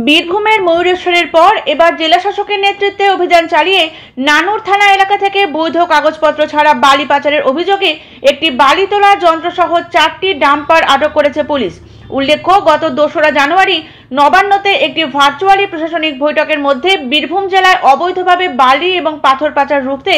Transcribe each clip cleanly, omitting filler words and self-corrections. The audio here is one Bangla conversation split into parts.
বীরভূমের ময়ূরেশ্বরের পর এবার জেলা শাসকের নেতৃত্বে অভিযান চালিয়ে নানুর থানা এলাকা থেকে বৈধ কাগজপত্র ছাড়া বালি পাচারের অভিযোগে একটি বালি তোলার যন্ত্রসহ 4টি ডাম্পার আটক করেছে পুলিশ। উল্লেখ্য, গত 2রা জানুয়ারি নবান্নতে একটি ভার্চুয়ালি প্রশাসনিক বৈঠকের মধ্যে বীরভূম জেলায় অবৈধভাবে বালি এবং পাথর পাচার রুখতে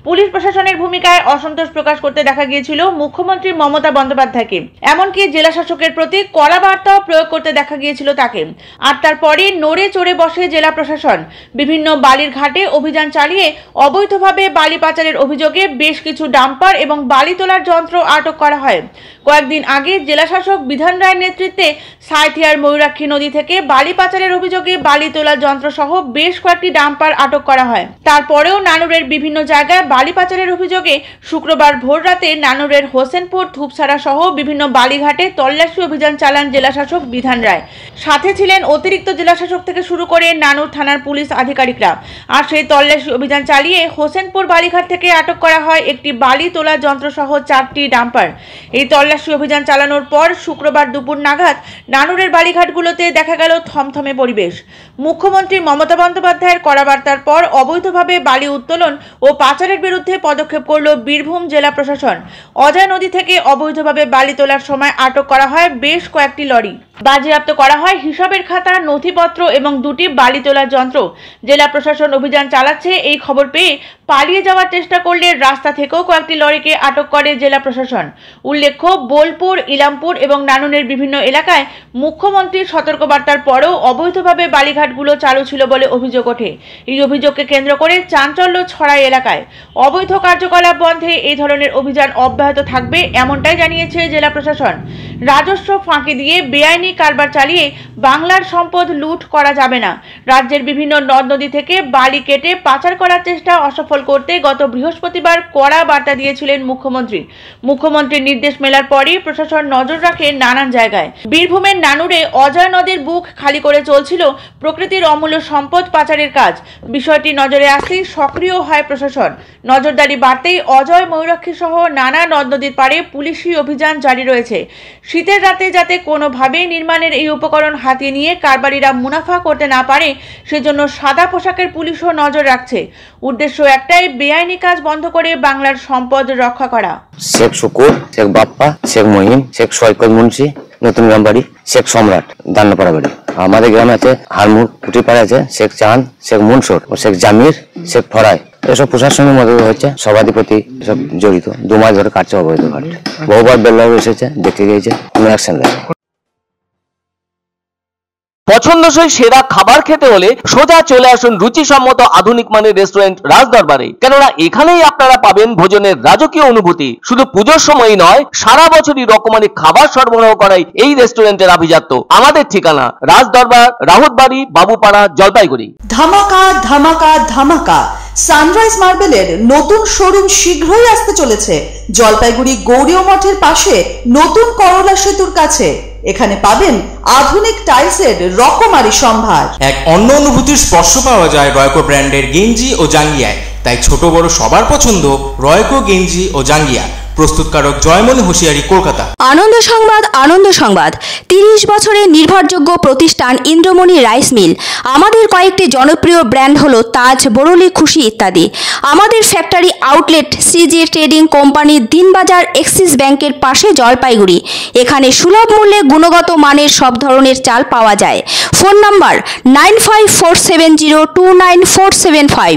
পুলিশ প্রশাসনের ভূমিকায় অসন্তোষ প্রকাশ করতে দেখা গিয়েছিল মুখ্যমন্ত্রী মমতা বন্দ্যোপাধ্যায়কে। এমনকি জেলা শাসকের প্রতি কড়া বার্তাও প্রয়োগ করতে দেখা গিয়েছিল তাকে। আর তারপরে নড়ে চড়ে বসে জেলা প্রশাসন। বিভিন্ন বালির ঘাটে অভিযান চালিয়ে অবৈধভাবে বালি পাচারের অভিযোগে বেশ কিছু ডাম্পার এবং বালি তোলার যন্ত্র আটক করা হয়। কয়েকদিন আগে জেলা শাসক বিধান রায়ের নেতৃত্বে সাঁইথিয়ার ময়ূরাক্ষী নদী থেকে বালি পাচারের অভিযোগে বালি তোলার যন্ত্র সহ বেশ কয়েকটি ডাম্পার আটক করা হয়। তারপরেও নানুরের বিভিন্ন জায়গায় বালি পাচারের অভিযোগে শুক্রবার ভোররাতে নানুরের হোসেনপুর, ধূপছাড়া সহ বিভিন্ন বালিঘাটে তল্লাশি অভিযান চালান জেলা শাসক বিধান রায়। সাথে ছিলেন অতিরিক্ত জেলা শাসক থেকে শুরু করে নানুর থানার পুলিশ আধিকারিকরা। আর সেই তল্লাশি অভিযান চালিয়ে হোসেনপুর বালিঘাট থেকে আটক করা হয় একটি বালি তোলার যন্ত্র সহ 4টি ডাম্পার। এই তল্লাশি অভিযান চালানোর পর শুক্রবার দুপুর নাগাদ নানুরের বালিঘাটগুলোতে দেখা গেল থমথমে পরিবেশ। মুখ্যমন্ত্রী মমতা বন্দ্যোপাধ্যায়ের কড়া বার্তার পর অবৈধভাবে বালি উত্তোলন ও পাচারের বিরুদ্ধে পদক্ষেপ করল বীরভূম জেলা প্রশাসন। অজয় নদী থেকে অবৈধভাবে বালি তোলার সময় আটক করা হয় বেশ কয়েকটি লরি। বাজেয়াপ্ত করা হয় হিসাবের খাতা, নথিপত্র এবং 2টি বালি তোলার যন্ত্র। জেলা প্রশাসন অভিযান চালাচ্ছে এই খবর পেয়ে পালিয়ে যাওয়ার চেষ্টা করলে রাস্তা থেকেও কয়েকটি লরিকে আটক করে জেলা প্রশাসন। উল্লেখ্য, বোলপুর, ইলামপুর এবং নানুরের বিভিন্ন এলাকায় মুখ্যমন্ত্রীর সতর্কবার্তার পরেও অবৈধভাবে বালিঘাটগুলো চালু ছিল বলে অভিযোগ ওঠে। এই অভিযোগকে কেন্দ্র করে চাঞ্চল্য ছড়ায় এলাকায়। অবৈধ কার্যকলাপ বন্ধে এই ধরনের অভিযান অব্যাহত থাকবে এমনটাই জানিয়েছে জেলা প্রশাসন। রাজস্ব ফাঁকি দিয়ে বেআইনি কারবার চালিয়ে বাংলার সম্পদ লুট করা যাবে না। রাজ্যের বিভিন্ন নদ নদী থেকে বালি কেটে পাচার করার চেষ্টা অসফল করতে গত বৃহস্পতিবার কড়া বার্তা দিয়েছিলেন মুখ্যমন্ত্রী। মুখ্যমন্ত্রীর নির্দেশ মেলার পরই প্রশাসন নজর রাখে নানান জায়গায়। বীরভূমের নানুরে অজয় নদীর বুক খালি করে চলছিল প্রকৃতির অমূল্য সম্পদ পাচারের কাজ। বিষয়টি নজরে আসতেই সক্রিয় হয় প্রশাসন। নজরদারি বাড়তেই অজয়, ময়ূরাক্ষী সহ নানা নদ নদীর পাড়ে পুলিশি অভিযান জারি রয়েছে। শীতের রাতে যাতে কোনোভাবেই নির্মাণের এই উপকরণ হাতিয়ে নিয়ে কারবারিরা মুনাফা করতে না পারে সেজন্য সাদা পোশাকের পুলিশও নজর রাখছে। উদ্দেশ্য একটাই, বেআইনি কাজ বন্ধ করে বাংলার সম্পদ রক্ষা করা। শেখ শুকুর, শেখ বাপ্পা, শেখ মহিম, শেখ সৈকত মুন্সি, নতুন গ্রাম বাড়ি, শেখ সম্রাট, দান্নপাড়া বাড়ি। আমাদের গ্রামে আছে হারমুর, কুটিপাড়া আছে শেখ চাঁদ, শেখ মনসুর ও শেখ জামির, শেখ ফরাই। এসব প্রশাসনের মধ্যে হচ্ছে সভাধিপতি এসব জড়িত। 2 মাস ধরে কাটছে অবৈধ ঘাট। বহুবার বেল্লাও এসেছে, দেখতে গিয়েছে, কোনো অ্যাকশন নেই। পছন্দসই সেরা খাবার খেতে হলে সোজা চলে আসুন রুচিসম্মত আধুনিক মানের রেস্টুরেন্ট রাজদরবারে। কেননা এখানেই আপনারা পাবেন ভোজনের রাজকীয় অনুভূতি। শুধু পুজোর সময়ই নয়, সারা বছরই রকমারি খাবার সরবরাহ করাই এই রেস্টুরেন্টের আভিজাত্য। আমাদের ঠিকানা রাজদরবার, রাহুতবাড়ি, বাবুপাড়া, জলপাইগুড়ি। ধামাকা ধামাকা ধামাকা! সানরাইজ মার্বেলের নতুন শোরুম শীঘ্রই আসতে চলেছে জলপাইগুড়ি গৌরীয় মঠের পাশে নতুন করলা সেতুর কাছে। এখানে পাবেন আধুনিক টাইলসের রকমারি সম্ভার। এক অন্য অনুভূতির স্পর্শ পাওয়া যায় রয়কো ব্র্যান্ডের গেঞ্জি ও জাঙ্গিয়ায়। তাই ছোট বড় সবার পছন্দ রয়কো গেঞ্জি ও জাঙ্গিয়া। প্রস্তুতকারক জয়মনি হোশিয়ারি, কলকাতা। আনন্দ সংবাদ, আনন্দ সংবাদ। 30 বছরের নির্ভরযোগ্য প্রতিষ্ঠান ইন্দ্রমণি রাইস মিল। আমাদের কয়েকটি জনপ্রিয় ব্র্যান্ড হলো তাজ, বরলি, খুশি ইত্যাদি। আমাদের factory outlet CG trading company, Dinbazar, axis ব্যাংকের পাশে, জলপাইগুড়ি। এখানে সুলভ মূল্যে গুণগত মানের সব ধরনের চাল পাওয়া যায়। Phone number 9547029475।